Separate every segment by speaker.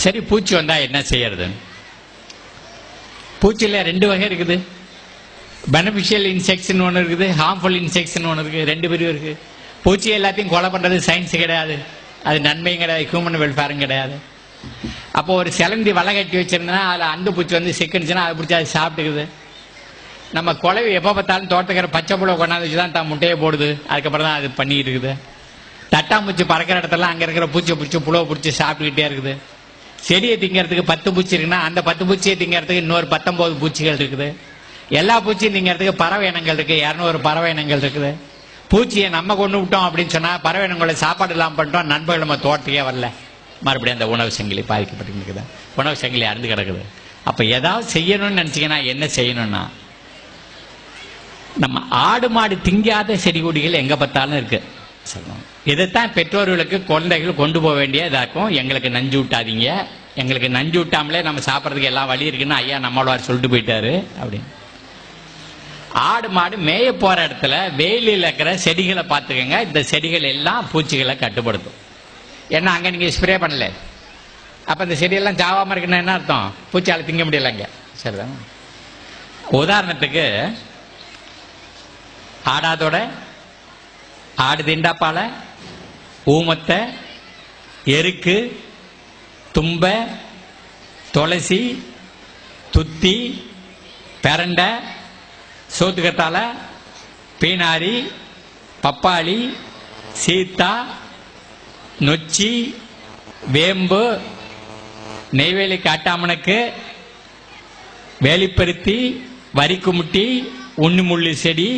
Speaker 1: சரி, பூச்சி வந்தா என்ன செய்யறது? பூச்சியில 2 வகை இருக்குது. பெனிஃபிஷியல் இன்செக்ட்ஸ்னு ஒன்று இருக்குது, ஹார்ம்ஃபுல் இன்செக்ட்ஸ்னு ஒன்று இருக்குது. 2 பிரிவு இருக்கு. பூச்சி எல்லாத்தையும் கொலை பண்றது சயின்ஸ் கிடையாது, அது நன்மையும் கிடையாது, ஹியூமன் வெல்ஃபேரும் கிடையாது. அப்போ ஒரு சிலந்தி வலை கட்டி வச்சிருந்தா அதில் அந்து பூச்சி வந்து சிக்கனுச்சுன்னா அதை பிடிச்சி அது சாப்பிட்டுக்குது. நம்ம குழவி எப்போ பார்த்தாலும் தோட்டக்கிற பச்சை புழை கொண்டாந்து வச்சு தான் முட்டையை போடுது, அதுக்கப்புறம் தான் அது பண்ணிட்டு இருக்குது. தட்டாம்பூச்சி பறக்கிற இடத்துல அங்கே இருக்கிற பூச்சியை பிடிச்சி புழுவை பிடிச்சி சாப்பிட்டுக்கிட்டே இருக்குது. செடியை திங்கிறதுக்கு 10 பூச்சி இருக்குன்னா அந்த 10 பூச்சியை திங்கிறதுக்கு இன்னொரு 19 பூச்சிகள் இருக்குது. எல்லா பூச்சியும் திங்கிறதுக்கு பறவை இனங்கள் இருக்கு, 200 பறவை இனங்கள் இருக்குது. பூச்சியை நம்ம கொண்டு விட்டோம் அப்படின்னு சொன்னா பறவை இனங்களை சாப்பாடு இல்லாமல் பண்ணிட்டோம், நண்பர்கள் நம்ம தோட்டத்துக்கே வரல, மறுபடியும் அந்த உணவு சங்கிலி பாதிக்கப்பட்டு இருக்குது, உணவு சங்கிலி அறுந்து கிடக்குது. அப்ப ஏதாவது செய்யணும்னு நினைச்சீங்கன்னா என்ன செய்யணும்னா, நம்ம ஆடு மாடு திங்காத செடி கொடிகள் எங்க பார்த்தாலும் இருக்கு. இதைத்தான் பெற்றோர்களுக்கு குழந்தைகள் கொண்டு போக வேண்டிய இதாக்கும். எங்களுக்கு நஞ்சு விட்டாதீங்க, எங்களுக்கு நஞ்சு விட்டாமலே நம்ம சாப்பிட்றதுக்கு எல்லாம் வழி இருக்குன்னு ஐயா நம்மளவார் சொல்லிட்டு போயிட்டாரு அப்படின்னு. ஆடு மாடு மேய போற இடத்துல வெயிலில் இருக்கிற செடிகளை பார்த்துக்கங்க. இந்த செடிகள் எல்லாம் பூச்சிகளை கட்டுப்படுத்தும். ஏன்னா அங்க நீங்க ஸ்ப்ரே பண்ணல, அப்ப இந்த செடியெல்லாம் சாவாம இருக்குன்னா என்ன அர்த்தம்? பூச்சியால திங்க முடியலங்க. சரிதான். உதாரணத்துக்கு ஆடாதோட, ஆடு திண்டாப்பால, ஊமத்தை, எருக்கு, தும்ப, துளசி, துத்தி, பெரண்டை, சோத்துக்கத்தால, பீனாரி, பப்பாளி, சீத்தா, நொச்சி, வேம்பு, நெய்வேலி காட்டாமனுக்கு, வேலிப்பருத்தி, வரிக்குமுட்டி, உண்ணுமுள்ளு செடி,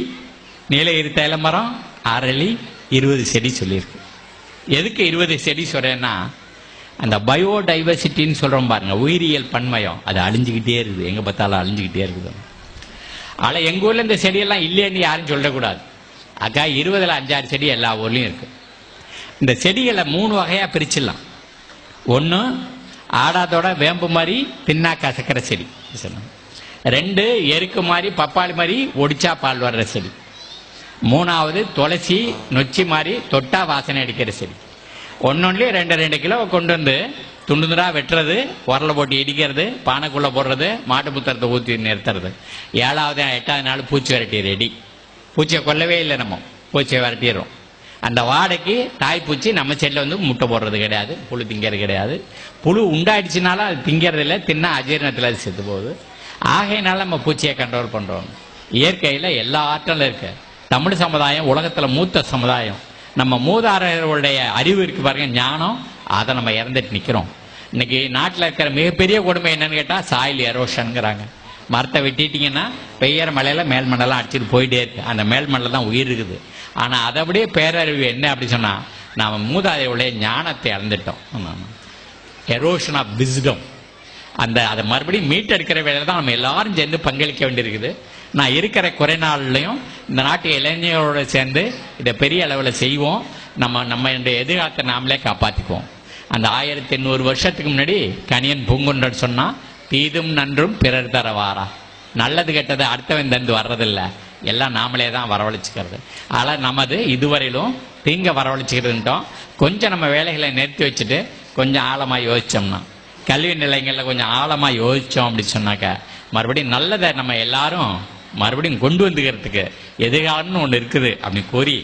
Speaker 1: நீலகிரி தைலமரம், அரளி, 20 செடி சொல்லியிருக்கு. எதுக்கு 20 செடி சொல்றேன்னா, அந்த பயோடைவர்சிட்டின்னு சொல்றோம் பாருங்க, உயிரியல் பன்மயம், அது அழிஞ்சுக்கிட்டே இருக்குது, எங்க பார்த்தாலும் அழிஞ்சுக்கிட்டே இருக்குது. ஆனா எங்க ஊர்ல இந்த செடியெல்லாம் இல்லைன்னு யாரும் சொல்லக்கூடாது. அக்கா 20ல் 5-6 செடி எல்லா ஊர்லயும் இருக்கு. இந்த செடிகளை 3 வகையா பிரிச்சிடலாம். ஒன்று ஆடாதோட வேம்பு மாதிரி தின்னா கசக்கிற செடி, 2 எருக்கு மாதிரி பப்பாளி மாதிரி ஒடிச்சா பால் வர்ற செடி, 3வது துளசி நொச்சி மாதிரி தொட்டா வாசனை அடிக்கிற செடி. ஒன்னொன்னுலயே 2 கிலோ கொண்டு வந்து துண்டுதுரா வெட்டுறது, உரலை போட்டு இடிக்கிறது, பானைக்குள்ள போடுறது, மாட்டு புத்தரத்தை ஊற்றி நிறுத்துறது. 7வது 8வது நாள் பூச்சி விரட்டி ரெடி. பூச்சியை கொல்லவே இல்லை, நம்ம பூச்சியை விரட்டிடுறோம். அந்த வாடைக்கு தாய்ப்பூச்சி நம்ம செடியில் வந்து முட்டை போடுறது கிடையாது, புழு திங்கிறது கிடையாது. புழு உண்டாயிடுச்சுனாலும் அது திங்கிறது இல்லை, தின்னா அஜீரணத்தில் அது செத்து போகுது. ஆகையினால நம்ம பூச்சியை கண்ட்ரோல் பண்றோம். இயற்கையில் எல்லா ஆற்றலும் இருக்கு. தமிழ் சமுதாயம் உலகத்தில் மூத்த சமுதாயம். நம்ம மூதாதையர்களுடைய அறிவு இருக்கு பாருங்க, ஞானம், அதை நம்ம இறந்துட்டு நிற்கிறோம். இன்னைக்கு நாட்டில் இருக்கிற மிகப்பெரிய கொடுமை என்னன்னு கேட்டால் சாயில் எரோஷனுங்கிறாங்க. மரத்தை வெட்டிட்டீங்கன்னா பெய்யற மலையில மேல் மண்ணெல்லாம் அடிச்சுட்டு போயிட்டே இருக்கு, அந்த மேல் மண்ணில் தான் உயிர் இருக்குது. ஆனால் அதை விட பேரறிவு என்ன அப்படி சொன்னால், நம்ம மூதாதையருடைய ஞானத்தை இழந்துட்டோம். Erosion of wisdom. அதை மறுபடியும் மீட்டெடுக்கிற வேலையில் தான் நம்ம எல்லாரும் சேர்ந்து பங்களிக்க வேண்டியிருக்குது. நான் இருக்கிற குறை நாள்லையும் இந்த நாட்டு இளைஞர்களோட சேர்ந்து இதை பெரிய அளவில் செய்வோம். நம்ம எதிர்காலத்தை நாமளே காப்பாற்றிக்குவோம். அந்த 1800 வருஷத்துக்கு முன்னாடி கணியன் பூங்குன்றன் சொன்னா, தீதும் நன்றும் பிறர் தரவாரா, நல்லது கெட்டது அடுத்தவன் தந்து வர்றதில்லை, எல்லாம் நாமளே தான் வரவழைச்சிக்கிறது. ஆனால் நமது இதுவரையிலும் தீங்க வரவழைச்சிக்கிறதுட்டோம். கொஞ்சம் நம்ம வேலைகளை நிறுத்தி வச்சுட்டு கொஞ்சம் ஆழமாக யோசிச்சோம்னா, கல்வி நிலையங்களில் கொஞ்சம் ஆழமாக யோசித்தோம் அப்படின்னு சொன்னாக்க, மறுபடியும் நல்லதை நம்ம எல்லாரும் மறுபடியும் கொண்டு வந்துக்கிறதுக்கு எதிர்காலம்னு ஒன்று இருக்குது அப்படின்னு கூறி,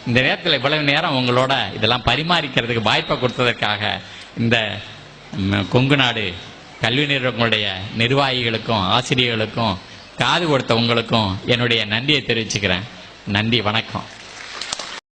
Speaker 1: இந்த நேரத்தில் இவ்வளவு நேரம் உங்களோட இதெல்லாம் பரிமாறிக்கிறதுக்கு வாய்ப்பை கொடுத்ததற்காக இந்த கொங்கு நாடு கல்வி நிறுவனங்களுடைய நிர்வாகிகளுக்கும் ஆசிரியர்களுக்கும் காது கொடுத்த உங்களுக்கும் என்னுடைய நன்றியை தெரிவிச்சுக்கிறேன். நன்றி, வணக்கம்.